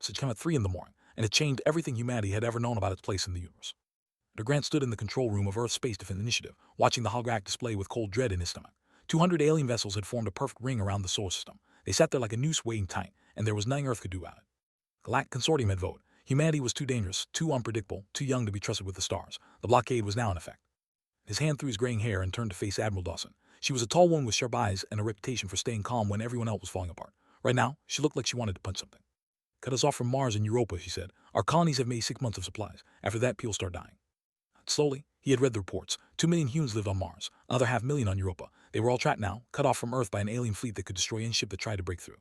Message came at 3 in the morning, and it changed everything humanity had ever known about its place in the universe. Dr. Grant stood in the control room of Earth's Space Defense Initiative, watching the holographic display with cold dread in his stomach. 200 alien vessels had formed a perfect ring around the solar system. They sat there like a noose waiting tight, and there was nothing Earth could do about it. Galactic Consortium had voted. Humanity was too dangerous, too unpredictable, too young to be trusted with the stars. The blockade was now in effect. His hand through his graying hair and turned to face Admiral Dawson. She was a tall woman with sharp eyes and a reputation for staying calm when everyone else was falling apart. Right now, she looked like she wanted to punch something. Cut us off from Mars and Europa, she said. Our colonies have made 6 months of supplies. After that, people start dying. Slowly, he had read the reports. 2 million humans lived on Mars, another 500,000 on Europa. They were all trapped now, cut off from Earth by an alien fleet that could destroy any ship that tried to break through.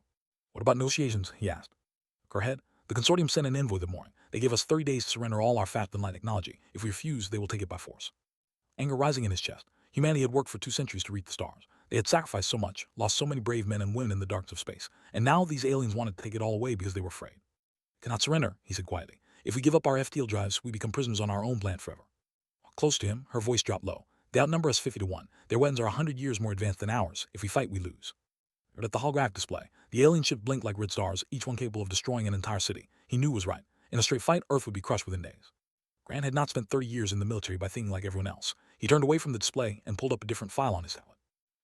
What about negotiations? He asked. Her head. The consortium sent an envoy the morning. They gave us 30 days to surrender all our faster-than-light technology. If we refuse, they will take it by force. Anger rising in his chest. Humanity had worked for 2 centuries to reach the stars. They had sacrificed so much, lost so many brave men and women in the darkness of space, and now these aliens wanted to take it all away because they were afraid. Cannot surrender, he said quietly. If we give up our FTL drives, we become prisoners on our own planet forever. Close to him, her voice dropped low. They outnumber us 50 to 1. Their weapons are 100 years more advanced than ours. If we fight, we lose. But at the holographic display, the alien ship blinked like red stars, each one capable of destroying an entire city. He knew was right. In a straight fight, Earth would be crushed within days. Grant had not spent 30 years in the military by thinking like everyone else. He turned away from the display and pulled up a different file on his tablet.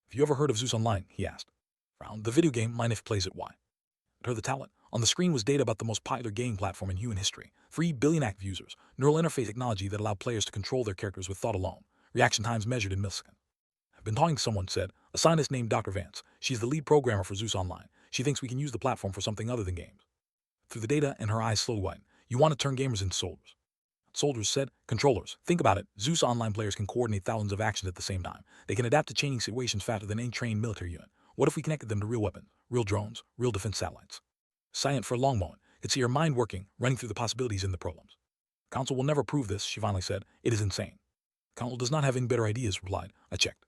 Have you ever heard of Zeus Online? He asked. Frowned. The video game, mind if plays it, why? It heard the tablet. On the screen was data about the most popular game platform in human history. 3 billion active users. Neural interface technology that allowed players to control their characters with thought alone. Reaction times measured in milliseconds. I've been talking to someone, said. A scientist named Dr. Vance. She's the lead programmer for Zeus Online. She thinks we can use the platform for something other than games. Through the data, and her eyes slowly widened. You want to turn gamers into soldiers. Soldiers said, controllers. Think about it. Zeus Online players can coordinate thousands of actions at the same time. They can adapt to changing situations faster than any trained military unit. What if we connected them to real weapons, real drones, real defense satellites? Silent for a long moment, could see her mind working, running through the possibilities and the problems. Council will never prove this, she finally said. It is insane. Council does not have any better ideas, replied. I checked.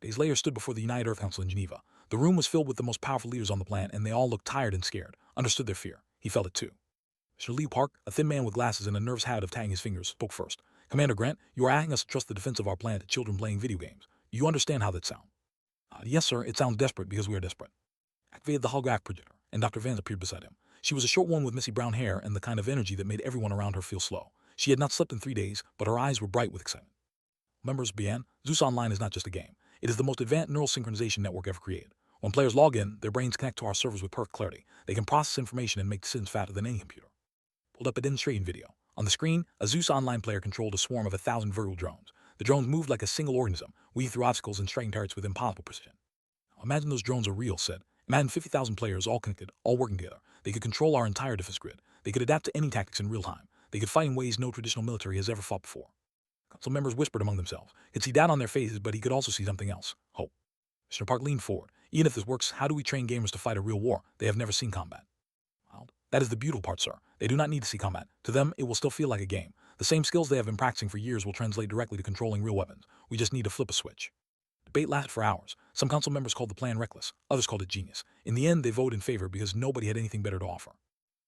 Days later stood before the United Earth Council in Geneva. The room was filled with the most powerful leaders on the planet, and they all looked tired and scared, understood their fear. He felt it too. Mr. Lee Park, a thin man with glasses and a nervous habit of tagging his fingers, spoke first. Commander Grant, you are asking us to trust the defense of our planet to children playing video games. Do you understand how that sounds? Yes, sir. It sounds desperate because we are desperate. Activated the holographic projector, and Dr. Vance appeared beside him. She was a short woman with messy brown hair and the kind of energy that made everyone around her feel slow. She had not slept in 3 days, but her eyes were bright with excitement. Members began. Zeus Online is not just a game. It is the most advanced neural synchronization network ever created. When players log in, their brains connect to our servers with perfect clarity. They can process information and make decisions faster than any computer. Pulled up a demonstrating video. On the screen, a Zeus Online player controlled a swarm of 1,000 virtual drones. The drones moved like a single organism, weaving through obstacles and striking targets with impossible precision. Imagine those drones are real, said. Imagine 50,000 players all connected, all working together. They could control our entire defense grid. They could adapt to any tactics in real time. They could fight in ways no traditional military has ever fought before. Council members whispered among themselves. He could see doubt on their faces, but he could also see something else. Hope. Mr. Park leaned forward. Even if this works, how do we train gamers to fight a real war? They have never seen combat. Well, that is the beautiful part, sir. They do not need to see combat. To them, it will still feel like a game. The same skills they have been practicing for years will translate directly to controlling real weapons. We just need to flip a switch. Debate lasted for hours. Some council members called the plan reckless. Others called it genius. In the end, they voted in favor because nobody had anything better to offer.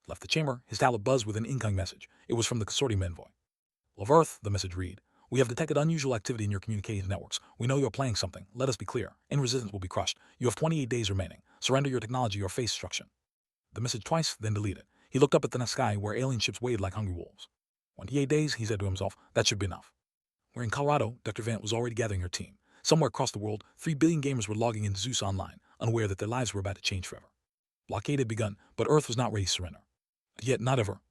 Left the chamber, his tablet buzzed with an incoming message. It was from the consortium envoy. Love Earth, the message read. We have detected unusual activity in your communications networks. We know you are planning something. Let us be clear. Any resistance will be crushed. You have 28 days remaining. Surrender your technology or face destruction. The message twice, then deleted. He looked up at the sky where alien ships waited like hungry wolves. 28 days, he said to himself. That should be enough. Where in Colorado, Dr. Vant was already gathering her team. Somewhere across the world, 3 billion gamers were logging into Zeus Online, unaware that their lives were about to change forever. Blockade had begun, but Earth was not ready to surrender. Yet not ever.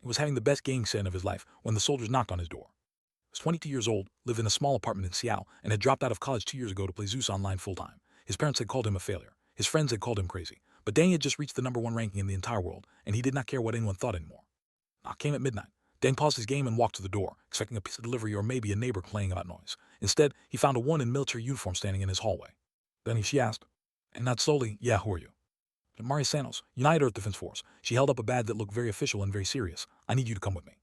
He was having the best gaming session of his life when the soldiers knocked on his door. He was 22 years old, lived in a small apartment in Seattle, and had dropped out of college 2 years ago to play Zeus Online full-time. His parents had called him a failure. His friends had called him crazy. But Dang had just reached the #1 ranking in the entire world, and he did not care what anyone thought anymore. Knock came at midnight. Dang paused his game and walked to the door, expecting a piece of delivery or maybe a neighbor complaining about noise. Instead, he found a woman in military uniform standing in his hallway. Then she asked, and not slowly, yeah, who are you? Maria Santos, United Earth Defense Force. She held up a badge that looked very official and very serious. I need you to come with me.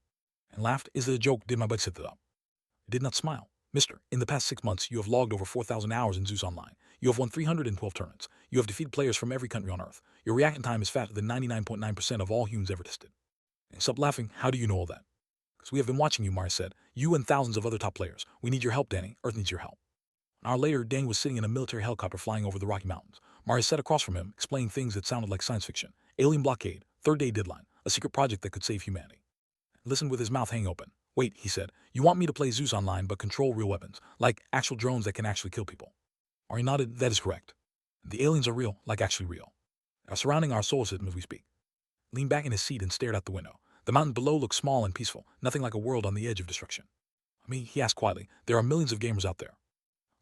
And laughed. Is it a joke? Did my buddy set it up? He did not smile. Mister, in the past 6 months, you have logged over 4,000 hours in Zeus Online. You have won 312 tournaments. You have defeated players from every country on Earth. Your reaction time is faster than 99.9% of all humans ever tested. And stopped laughing. How do you know all that? Because we have been watching you, Mari said. You and thousands of other top players. We need your help, Danny. Earth needs your help. An hour later, Dang was sitting in a military helicopter flying over the Rocky Mountains. Mari sat across from him, explaining things that sounded like science fiction. Alien blockade, 3rd day deadline. a secret project that could save humanity. Listened with his mouth hanging open. Wait, he said, you want me to play Zeus online but control real weapons, like actual drones that can actually kill people? Ari nodded. That is correct. The aliens are real, like actually real. They are surrounding our solar system as we speak. Leaned back in his seat and stared out the window. The mountains below looked small and peaceful, nothing like a world on the edge of destruction. He asked quietly, there are millions of gamers out there.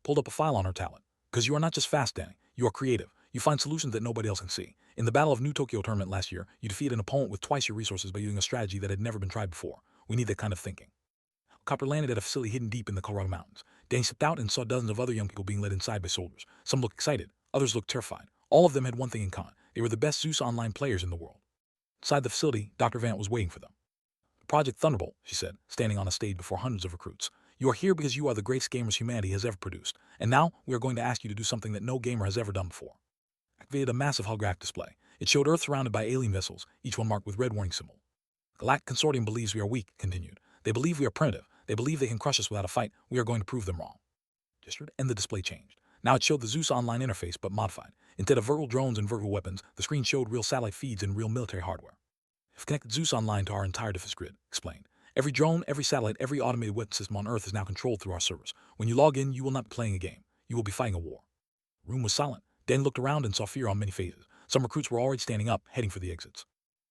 Pulled up a file on her tablet. Because you are not just fast, Danny. You are creative. You find solutions that nobody else can see. In the Battle of New Tokyo tournament last year, you defeated an opponent with twice your resources by using a strategy that had never been tried before. We need that kind of thinking. Copper landed at a facility hidden deep in the Colorado Mountains. Danny stepped out and saw dozens of other young people being led inside by soldiers. Some looked excited. Others looked terrified. All of them had one thing in common. They were the best Zeus online players in the world. Inside the facility, Dr. Vant was waiting for them. Project Thunderbolt, she said, standing on a stage before hundreds of recruits. You are here because you are the greatest gamers humanity has ever produced. And now, we are going to ask you to do something that no gamer has ever done before. Activated a massive holographic display. It showed Earth surrounded by alien vessels, each one marked with red warning symbol. Galactic Consortium believes we are weak, continued. They believe we are primitive. They believe they can crush us without a fight. We are going to prove them wrong. Gestured, and the display changed. Now it showed the Zeus online interface, but modified. Instead of virtual drones and virtual weapons, the screen showed real satellite feeds and real military hardware. I've connected Zeus online to our entire defense grid, explained. Every drone, every satellite, every automated weapon system on Earth is now controlled through our servers. When you log in, you will not be playing a game. You will be fighting a war. The room was silent. Dan looked around and saw fear on many faces. Some recruits were already standing up, heading for the exits.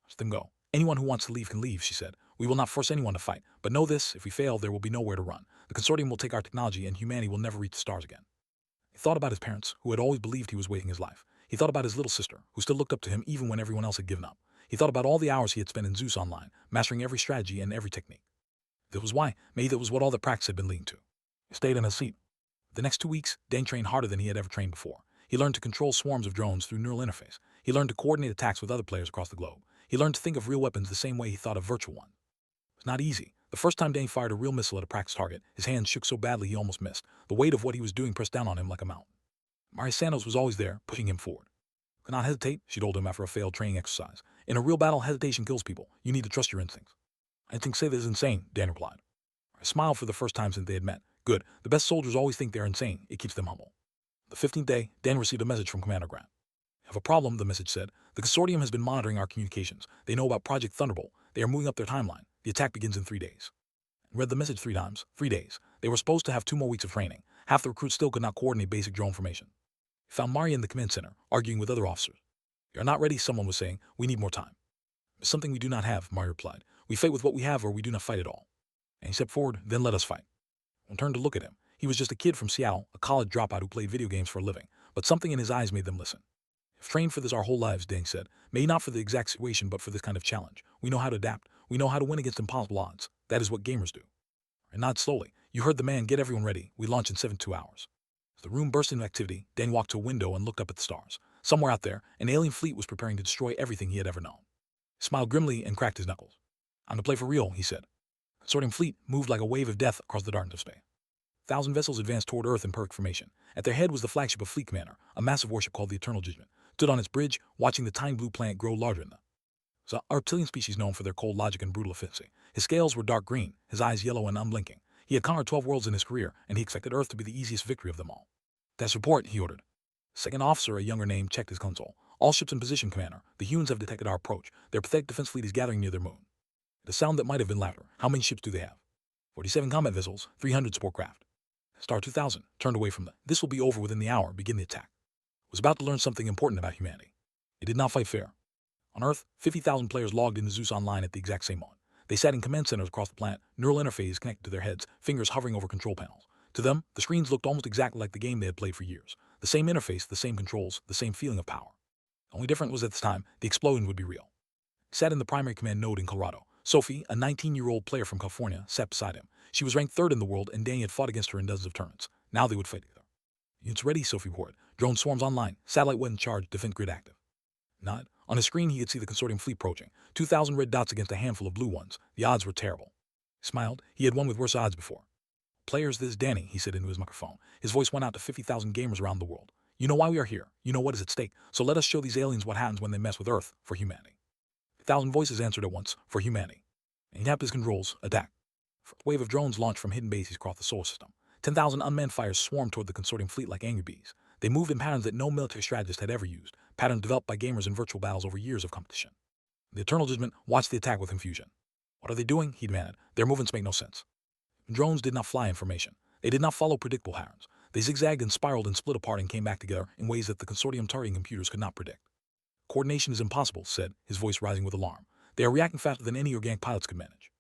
Let them go. Anyone who wants to leave can leave, she said. We will not force anyone to fight. But know this, if we fail, there will be nowhere to run. The consortium will take our technology and humanity will never reach the stars again. He thought about his parents, who had always believed he was wasting his life. He thought about his little sister, who still looked up to him even when everyone else had given up. He thought about all the hours he had spent in Zeus Online, mastering every strategy and every technique. That was why. Maybe that was what all the practice had been leading to. He stayed in his seat. The next 2 weeks, Dane trained harder than he had ever trained before. He learned to control swarms of drones through neural interface. He learned to coordinate attacks with other players across the globe. He learned to think of real weapons the same way he thought of virtual ones. It was not easy. The first time Dane fired a real missile at a practice target, his hands shook so badly he almost missed. The weight of what he was doing pressed down on him like a mountain. Maria Santos was always there, pushing him forward. Do not hesitate, she told him after a failed training exercise. In a real battle, hesitation kills people. You need to trust your instincts. I think say this is insane, Dan replied. I smiled for the first time since they had met. Good. The best soldiers always think they're insane. It keeps them humble. The 15th day, Dan received a message from Commander Grant. I have a problem, the message said. The consortium has been monitoring our communications. They know about Project Thunderbolt. They are moving up their timeline. The attack begins in 3 days. I read the message 3 times. 3 days. They were supposed to have 2 more weeks of training. Half the recruits still could not coordinate basic drone formation. He found Maria in the command center, arguing with other officers. You are not ready, someone was saying. We need more time. It's something we do not have, Maria replied. We fight with what we have or we do not fight at all. And he stepped forward, then let us fight. I turned to look at him. He was just a kid from Seattle, a college dropout who played video games for a living, but something in his eyes made them listen. We've trained for this our whole lives, Dane said. Maybe not for the exact situation, but for this kind of challenge. We know how to adapt. We know how to win against impossible odds. That is what gamers do. I nodded slowly. You heard the man. Get everyone ready. We launch in 72 hours. As the room burst into activity, Dane walked to a window and looked up at the stars. Somewhere out there, an alien fleet was preparing to destroy everything he had ever known. He smiled grimly and cracked his knuckles. I'm to play for real, he said. The consortium fleet moved like a wave of death across the darkness of space. 1,000 vessels advanced toward Earth in perfect formation. At their head was the flagship of Fleet Commander, a massive warship called the Eternal Judgment, stood on its bridge, watching the tiny blue planet grow larger than them. It was a reptilian species known for their cold logic and brutal efficiency. His scales were dark green, his eyes yellow and unblinking. He had conquered 12 worlds in his career, and he expected Earth to be the easiest victory of them all. That's report, he ordered. Second officer, a younger name, checked his console. All ships in position, Commander. The humans have detected our approach. Their pathetic defense fleet is gathering near their moon. The sound that might have been louder. How many ships do they have? 47 combat vessels, 300 support craft. Star 2000 turned away from them. This will be over within the hour. Begin the attack. Was about to learn something important about humanity. It did not fight fair. On Earth, 50,000 players logged into Zeus Online at the exact same moment. They sat in command centers across the planet, neural interfaces connected to their heads, fingers hovering over control panels. To them, the screens looked almost exactly like the game they had played for years. The same interface, the same controls, the same feeling of power. The only difference was at this time, the explosion would be real. He sat in the primary command node in Colorado. Sophie, a 19-year-old player from California, sat beside him. She was ranked 3rd in the world, and Danny had fought against her in dozens of tournaments. Now they would fight together. Units ready, Sophie reported. Drone swarms online. Satellite weapon charged. Defense grid active. Nod. On his screen, he could see the consortium fleet approaching. 2,000 red dots against a handful of blue ones. The odds were terrible. He smiled. He had won with worse odds before. Players, this is Danny, he said into his microphone. His voice went out to 50,000 gamers around the world. You know why we are here. You know what is at stake. So let us show these aliens what happens when they mess with Earth for humanity. 1,000 voices answered at once, for humanity. And he tapped his controls, attack. A wave of drones launched from hidden bases across the solar system. 10,000 unmanned fighters swarmed toward the consortium fleet like angry bees. They moved in patterns that no military strategist had ever used, patterns developed by gamers in virtual battles over years of competition. The Eternal Judgment watched the attack with confusion. What are they doing? He demanded. Their movements make no sense. Drones did not fly in formation. They did not follow predictable patterns. They zigzagged and spiraled and split apart and came back together in ways that the consortium targeting computers could not predict. Coordination is impossible, said, his voice rising with alarm. They are reacting faster than any organic pilots could manage.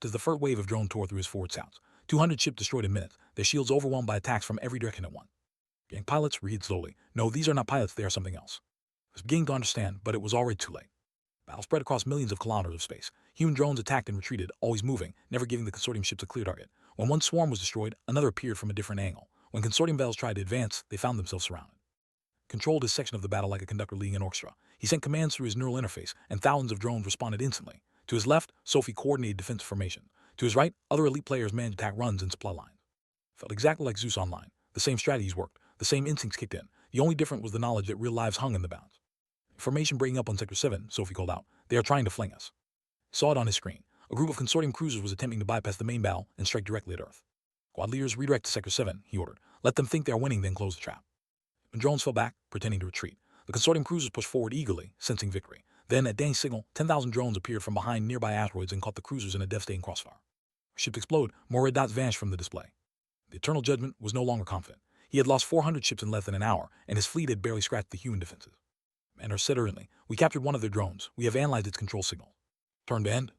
As the first wave of drone tore through his forward sounds, 200 ships destroyed in minutes, their shields overwhelmed by attacks from every direction at once. Organic pilots read slowly. No, these are not pilots, they are something else. I was beginning to understand, but it was already too late. Battle spread across millions of kilometers of space. Human drones attacked and retreated, always moving, never giving the consortium ships a clear target. When one swarm was destroyed, another appeared from a different angle. When consortium vessels tried to advance, they found themselves surrounded. Controlled his section of the battle like a conductor leading an orchestra. He sent commands through his neural interface, and thousands of drones responded instantly. To his left, Sophie coordinated defensive formation. To his right, other elite players managed attack runs and supply lines. Felt exactly like Zeus Online. The same strategies worked. The same instincts kicked in. The only difference was the knowledge that real lives hung in the balance. Formation breaking up on Sector 7, Sophie called out. They are trying to fling us. He saw it on his screen. A group of consortium cruisers was attempting to bypass the main battle and strike directly at Earth. Squad leaders redirect to Sector 7, he ordered. Let them think they are winning, then close the trap. When drones fell back, pretending to retreat, the consortium cruisers pushed forward eagerly, sensing victory. Then, at Dang's signal, 10,000 drones appeared from behind nearby asteroids and caught the cruisers in a devastating crossfire. Ships explode, more red dots vanished from the display. The Eternal Judgment was no longer confident. He had lost 400 ships in less than an hour, and his fleet had barely scratched the human defenses. Commander said urgently, we captured one of their drones. We have analyzed its control signal. Turn to end.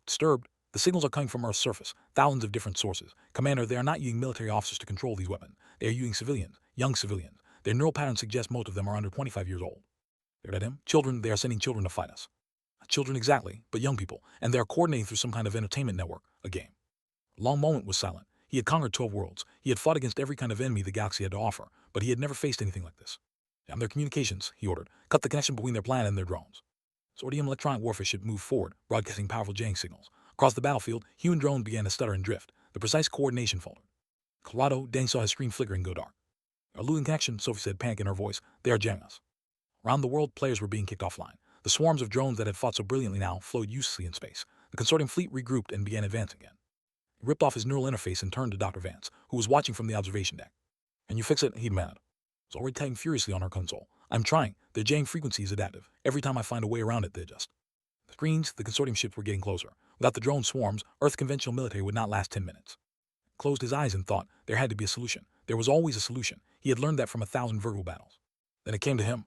Disturbed, the signals are coming from Earth's surface, thousands of different sources. Commander, they are not using military officers to control these weapons. They are using civilians, young civilians. Their neural patterns suggest most of them are under 25 years old. Stared at him. Children, they are sending children to fight us. Not children exactly, but young people, and they are coordinating through some kind of entertainment network, a game. A long moment was silent. He had conquered 12 worlds. He had fought against every kind of enemy the galaxy had to offer, but he had never faced anything like this. Jam their communications, he ordered. Cut the connection between their planet and their drones. Sordium electronic warfare ship moved forward, broadcasting powerful jamming signals. Across the battlefield, human drones began to stutter and drift. The precise coordination faltered. Colorado, Dang saw his screen flicker and go dark. Our losing connection, Sophie said, panic in her voice. They are jamming us. Around the world, players were being kicked offline. The swarms of drones that had fought so brilliantly now flowed uselessly in space. The consortium fleet regrouped and began advancing again. He ripped off his neural interface and turned to Dr. Vance, who was watching from the observation deck. Can you fix it? He demanded. He was already typing furiously on her console. I'm trying. Their jamming frequency is adaptive. Every time I find a way around it, they adjust. The screens, the consortium ships were getting closer. Without the drone swarms, Earth's conventional military would not last 10 minutes. He closed his eyes and thought there had to be a solution. There was always a solution. He had learned that from 1,000 verbal battles. Then it came to him.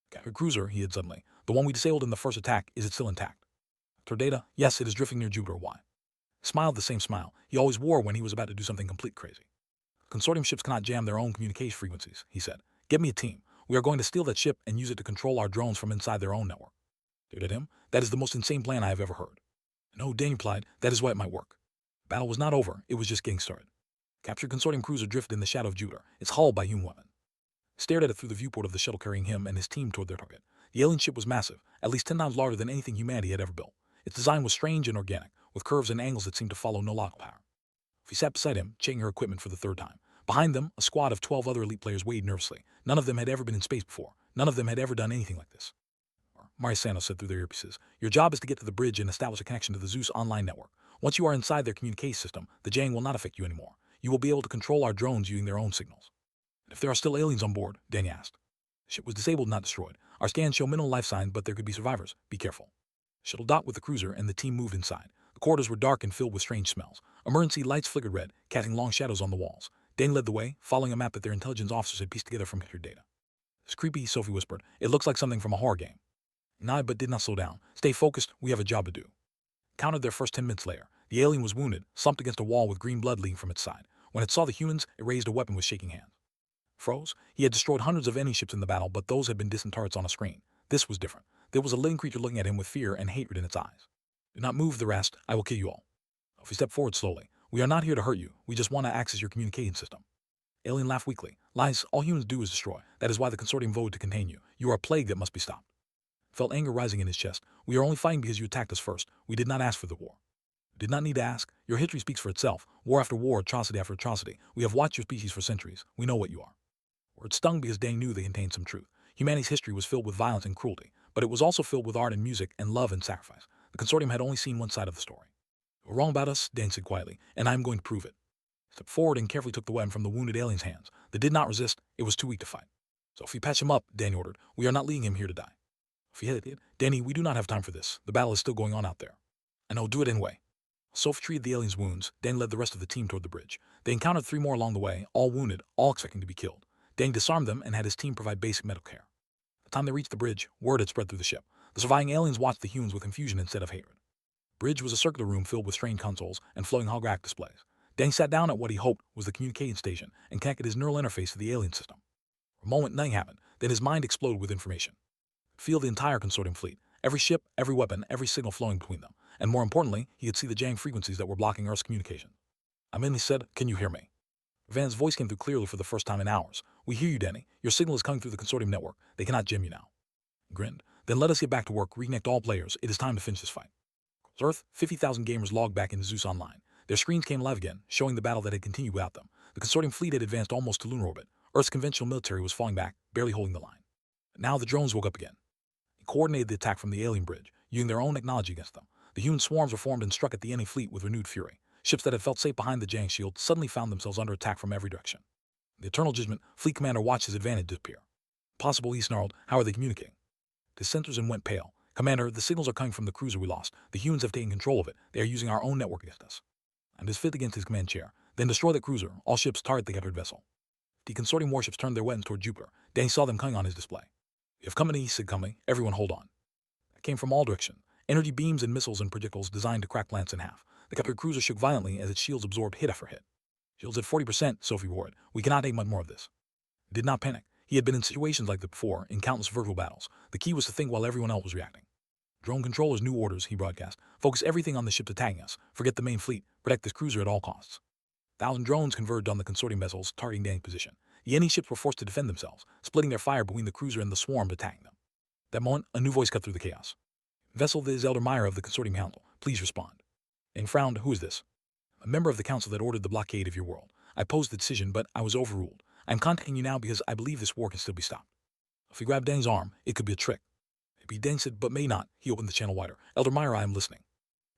Captured cruiser, he had suddenly. The one we disabled in the first attack, is it still intact? Her data? Yes, it is drifting near Jupiter. Why? He smiled the same smile he always wore when he was about to do something complete crazy. Consortium ships cannot jam their own communication frequencies, he said. Get me a team. We are going to steal that ship and use it to control our drones from inside their own network. Stared at him. That is the most insane plan I have ever heard. No, Dane replied. That is why it might work. The battle was not over. It was just getting started. Captured consortium cruiser drifted in the shadow of Jupiter, its hull by human weapon. Stared at it through the viewport of the shuttle carrying him and his team toward their target. The alien ship was massive, at least 10 times larger than anything humanity had ever built. Its design was strange and organic, with curves and angles that seemed to follow no logical pattern. She sat beside him, checking her equipment for the third time. Behind them, a squad of 12 other elite players waited nervously. None of them had ever been in space before. None of them had ever done anything like this. Mari Santos said through their earpieces, your job is to get to the bridge and establish a connection to the Zeus online network. Once you are inside their communication system, the jang will not affect you anymore. You will be able to control our drones using their own signals. If there are still aliens on board, Danny asked. The ship was disabled, not destroyed. Our scans show minimal life signs, but there could be survivors. Be careful. The shuttle docked with the cruiser, and the team moved inside. The corridors were dark and filled with strange smells. Emergency lights flickered red, casting long shadows on the walls. Danny led the way, following a map that their intelligence officers had pieced together from computer data. It's creepy, Sophie whispered. It looks like something from a horror game. He nodded but did not slow down. Stay focused, we have a job to do. Counted their first 10 minutes later. The alien was wounded, slumped against a wall with green blood leaking from its side. When it saw the humans, it raised a weapon with shaking hands. Froze. He had destroyed hundreds of enemy ships in the battle, but those had been distant turrets on a screen. This was different. There was a living creature looking at him with fear and hatred in its eyes. Do not move the rest, I will kill you all. Sophie stepped forward slowly. We are not here to hurt you. We just want to access your communication system. Alien laughed weakly. Lies, all humans do is destroy. That is why the consortium voted to contain you. You are a plague that must be stopped. Felt anger rising in his chest. We are only fighting because you attacked us first. We did not ask for the war. We did not need to ask. Your history speaks for itself. War after war, atrocity after atrocity. We have watched your species for centuries. We know what you are. Words stung because Dang knew they contained some truth. Humanity's history was filled with violence and cruelty, but it was also filled with art and music and love and sacrifice. The consortium had only seen one side of the story. You were wrong about us, Dang said quietly, and I am going to prove it. He stepped forward and carefully took the weapon from the wounded alien's hands. They did not resist. It was too weak to fight. So if you patch him up, Dang ordered, we are not leaving him here to die. Retaliated. Danny, we do not have time for this. The battle is still going on out there. I know, do it anyway. Sophie treated the aliens' wounds. Danny led the rest of the team toward the bridge. They encountered 3 more along the way, all wounded, all expecting to be killed. Danny disarmed them and had his team provide basic medical care. By the time they reached the bridge, word had spread through the ship. The surviving aliens watched the humans with confusion instead of hatred. Bridge was a circular room filled with strange consoles and floating holographic displays. Danny sat down at what he hoped was the communication station and connected his neural interface to the alien system. For a moment, nothing happened. Then his mind exploded with information. Feel the entire consortium fleet, every ship, every weapon, every signal flowing between them. And more importantly, he could see the jamming frequencies that were blocking Earth's communication. I mainly said, "Can you hear me?" Van's voice came through clearly for the first time in hours. "We hear you, Danny. Your signal is coming through the consortium network. They cannot jam you now." He grinned. "Then let us get back to work, reconnect all players. It is time to finish this fight." Across Earth, 50,000 gamers logged back into Zeus Online. Their screens came alive again, showing the battle that had continued without them. The consortium fleet had advanced almost to lunar orbit. Earth's conventional military was falling back, barely holding the line. But now the drones woke up again. They coordinated the attack from the alien bridge, using their own technology against them. The human swarms were formed and struck at the enemy fleet with renewed fury. Ships that had felt safe behind the Jang shield suddenly found themselves under attack from every direction. The Eternal Judgment fleet commander watched his advantage disappear. "Possible," he snarled. "How are they communicating?" His sensors and went pale. "Commander, the signals are coming from the cruiser we lost. The humans have taken control of it. They are using our own network against us." And his fifth against his command chair. "Then destroy the cruiser. All ships target the captured vessel." The consortium warships turned their weapons toward Jupiter. Danny saw them coming on his display. "We have company," he said calmly. "Everyone hold on." That came from all directions. Energy beams and missiles and projectiles designed to crack planets in half. The captured cruiser shook violently as its shields absorbed hit after hit. "Shields at 40%, Sophie roared. "We cannot take much more of this." He did not panic. He had been in situations like this before, in countless virtual battles. The key was to think while everyone else was reacting. "Drone controllers, new orders," he broadcast. "Focus everything on the ships attacking us. Forget the main fleet. Protect this cruiser at all costs." 1,000 drones converged on the consortium vessels, targeting Danny's position. The enemy ships were forced to defend themselves, splitting their fire between the cruiser and the swarm attacking them. At that moment, a new voice cut through the chaos. "Vessel, this is Elder Meyer of the Consortium Council. Please respond." Dang frowned. "Who is this?" "A member of the council that ordered the blockade of your world. I opposed the decision, but I was overruled. I am contacting you now because I believe this war can still be stopped." If he grabbed Dang's arm, it could be a trick. Maybe Dang said, "But may not." He opened the channel wider. "Elder Meyer, I am listening."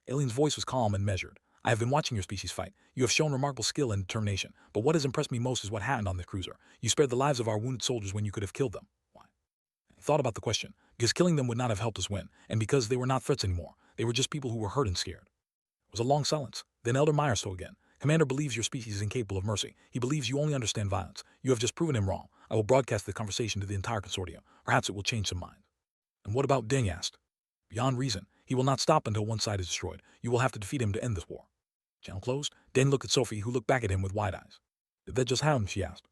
Alien's voice was calm and measured. "I have been watching your species fight. You have shown remarkable skill and determination, but what has impressed me most is what happened on the cruiser. You spared the lives of our wounded soldiers when you could have killed them. Why?" I thought about the question. Because killing them would not have helped us win, and because they were not threats anymore. They were just people who were hurt and scared. It was a long silence. Then Elder Meyer spoke again. "Commander believes your species is incapable of mercy. He believes you only understand violence. You have just proven him wrong. I will broadcast the conversation to the entire consortium. Perhaps it will change some minds." "And what about Deng?" asked. "Beyond reason. He will not stop until one side is destroyed. You will have to defeat him to end this war." Channel closed. Deng looked at Sophie, who looked back at him with wide eyes. "Did that just happen?" she asked.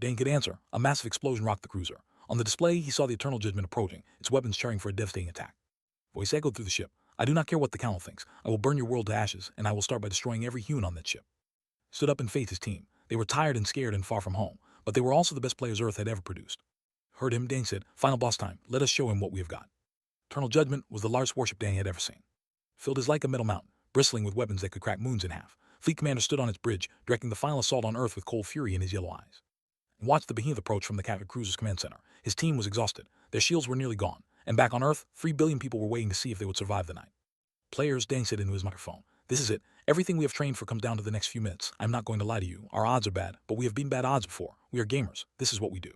Deng could answer. A massive explosion rocked the cruiser. On the display, he saw the Eternal Judgment approaching, its weapons charging for a devastating attack. Voice echoed through the ship. "I do not care what the council thinks. I will burn your world to ashes, and I will start by destroying every human on that ship." He stood up and faced his team. They were tired and scared and far from home, but they were also the best players Earth had ever produced. Heard him, Deng said, "Final boss time. Let us show him what we have got." Eternal Judgment was the largest warship Deng had ever seen. Filled as like a metal mountain, bristling with weapons that could crack moons in half. Fleet Commander stood on its bridge, directing the final assault on Earth with cold fury in his yellow eyes. And watched the behemoth approach from the captured cruiser's command center. His team was exhausted. Their shields were nearly gone. And back on Earth, 3 billion people were waiting to see if they would survive the night. "Players," Deng said into his microphone. "This is it. Everything we have trained for comes down to the next few minutes. I'm not going to lie to you. Our odds are bad, but we have beaten bad odds before. We are gamers. This is what we do."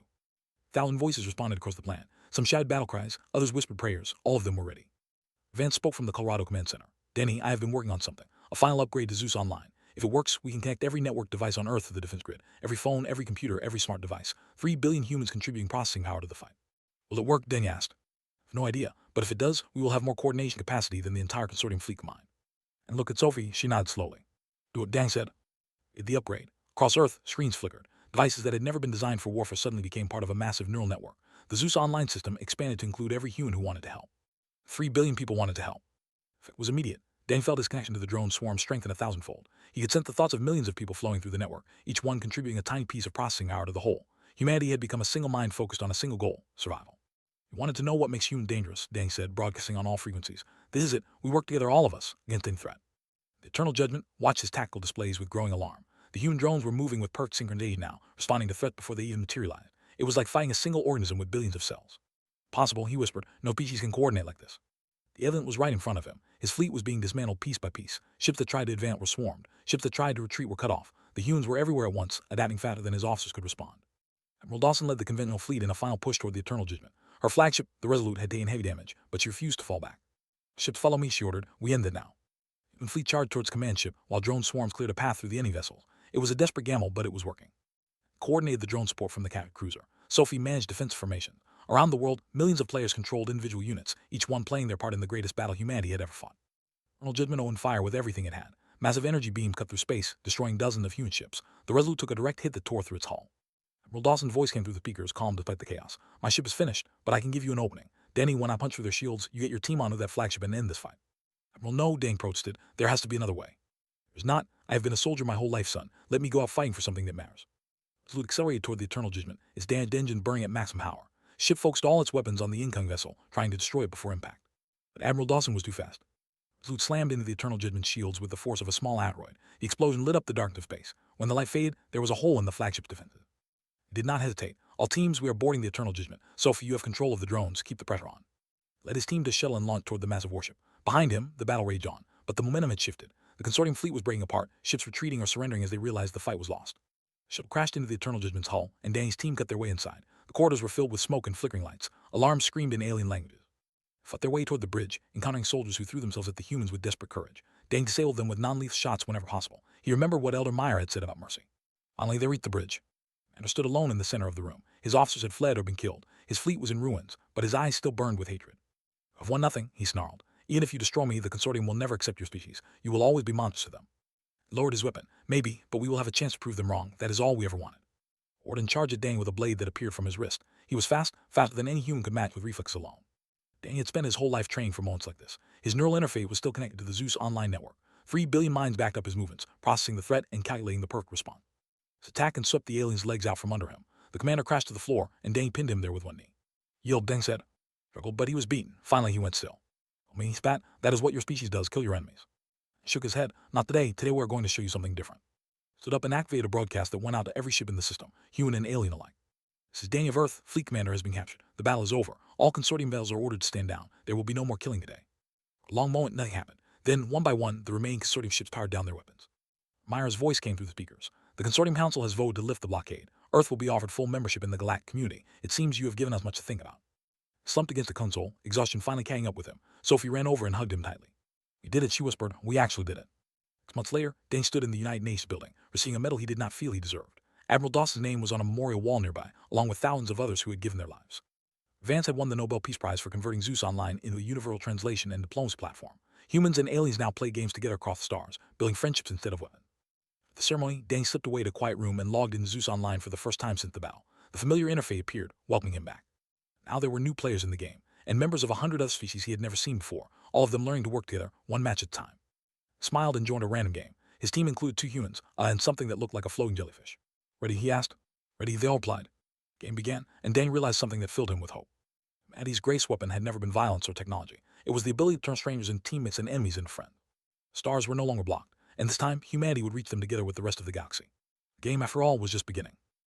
1,000 voices responded across the planet. Some shouted battle cries, others whispered prayers. All of them were ready. Vance spoke from the Colorado Command Center. "Denny, I have been working on something. A final upgrade to Zeus Online. If it works, we can connect every network device on Earth to the defense grid. Every phone, every computer, every smart device. 3 billion humans contributing processing power to the fight." "Will it work?" Denny asked. "I have no idea, but if it does, we will have more coordination capacity than the entire consortium fleet combined." And look at Sophie, she nodded slowly. "Do what Dang said." The upgrade. Across Earth, screens flickered. Devices that had never been designed for warfare suddenly became part of a massive neural network. The Zeus Online system expanded to include every human who wanted to help. 3 billion people wanted to help. It was immediate. Dan felt his connection to the drone swarm strengthen 1,000-fold. He could sense the thoughts of millions of people flowing through the network, each one contributing a tiny piece of processing power to the whole. Humanity had become a single mind focused on a single goal: survival. "We wanted to know what makes humans dangerous," Dang said, broadcasting on all frequencies. "This is it. We work together, all of us, against any threat." The Eternal Judgment watched his tactical displays with growing alarm. The human drones were moving with perfect synchronization now, responding to threats before they even materialized. It was like fighting a single organism with billions of cells. "Possible," he whispered. "No species can coordinate like this." The alien was right in front of him. His fleet was being dismantled piece by piece. Ships that tried to advance were swarmed. Ships that tried to retreat were cut off. The humans were everywhere at once, adapting faster than his officers could respond. Admiral Dawson led the conventional fleet in a final push toward the Eternal Judgment. Her flagship, the Resolute, had taken heavy damage, but she refused to fall back. "Ships, follow me," she ordered. "We end it now." The fleet charged towards command ship, while drone swarms cleared a path through the enemy vessels. It was a desperate gamble, but it was working. Coordinated the drone support from the captured cruiser. Sophie managed defensive formation. Around the world, millions of players controlled individual units, each one playing their part in the greatest battle humanity had ever fought. Colonel Judgment opened fire with everything it had. Massive energy beams cut through space, destroying dozens of human ships. The Resolute took a direct hit that tore through its hull. Admiral Dawson's voice came through the speakers, calm despite the chaos. "My ship is finished, but I can give you an opening. Danny, when I punch through their shields, you get your team onto that flagship and end this fight." "Admiral, no," Dane protested. "There has to be another way." "There's not. I have been a soldier my whole life, son. Let me go out fighting for something that matters." Resolute accelerated toward the Eternal Judgment, its damaged engine burning at maximum power. Ship focused all its weapons on the incoming vessel, trying to destroy it before impact. But Admiral Dawson was too fast. Resolute slammed into the Eternal Judgment's shields with the force of a small asteroid. The explosion lit up the darkness of space. When the light faded, there was a hole in the flagship's defenses. It did not hesitate. "All teams, we are boarding the Eternal Judgment. Sophie, you have control of the drones. Keep the pressure on." Led his team to shuttle and launch toward the massive warship. Behind him, the battle raged on, but the momentum had shifted. The consortium fleet was breaking apart, ships retreating or surrendering as they realized the fight was lost. The ship crashed into the Eternal Judgment's hull, and Danny's team cut their way inside. The corridors were filled with smoke and flickering lights. Alarms screamed in alien languages. They fought their way toward the bridge, encountering soldiers who threw themselves at the humans with desperate courage. Danny disabled them with non-lethal shots whenever possible. He remembered what Elder Meyer had said about mercy. Finally, they reached the bridge. Commander stood alone in the center of the room. His officers had fled or been killed. His fleet was in ruins, but his eyes still burned with hatred. "I've won nothing," he snarled. "Even if you destroy me, the consortium will never accept your species. You will always be monsters to them." He lowered his weapon. "Maybe, but we will have a chance to prove them wrong. That is all we ever wanted." Orden charged at Danny with a blade that appeared from his wrist. He was fast, faster than any human could match with reflexes alone. Danny had spent his whole life training for moments like this. His neural interface was still connected to the Zeus online network. 3 billion minds backed up his movements, processing the threat and calculating the perfect response. His attack and swept the alien's legs out from under him. The commander crashed to the floor, and Danny pinned him there with one knee. "Yield," Danny said. Struggled, but he was beaten. Finally, he went still. "I mean," he spat, "that is what your species does, kill your enemies." He shook his head. "Not today. Today we're going to show you something different." Stood up and activated a broadcast that went out to every ship in the system, human and alien alike. "This is Danny of Earth. Fleet commander has been captured. The battle is over. All consortium vessels are ordered to stand down. There will be no more killing today." For a long moment, nothing happened. Then, one by one, the remaining consortium ships powered down their weapons. Meyer's voice came through the speakers. "The consortium council has voted to lift the blockade. Earth will be offered full membership in the galactic community. It seems you have given us much to think about." Slumped against the console, exhaustion finally catching up with him, Sophie ran over and hugged him tightly. "We did it," she whispered. "We actually did it." 6 months later, Dane stood in the United Nations building, receiving a medal he did not feel he deserved. Admiral Dawson's name was on a memorial wall nearby, along with thousands of others who had given their lives. Vance had won the Nobel Peace Prize for converting Zeus Online into a universal translation and diplomacy platform. Humans and aliens now play games together across the stars, building friendships instead of weapons. At the ceremony, Dane slipped away to a quiet room and logged into Zeus Online for the first time since the battle. The familiar interface appeared, welcoming him back. Now there were new players in the game, and members of 100 other species he had never seen before, all of them learning to work together, one match at a time. He smiled and joined a random game. His team included 2 humans, and something that looked like a floating jellyfish. "Ready?" he asked. "Ready," they all replied. Game began, and Danny realized something that filled him with hope. Maddie's grace weapon had never been violence or technology. It was the ability to turn strangers into teammates and enemies into friends. Stars were no longer blocked, and this time humanity would reach them together with the rest of the galaxy. The game, after all, was just beginning.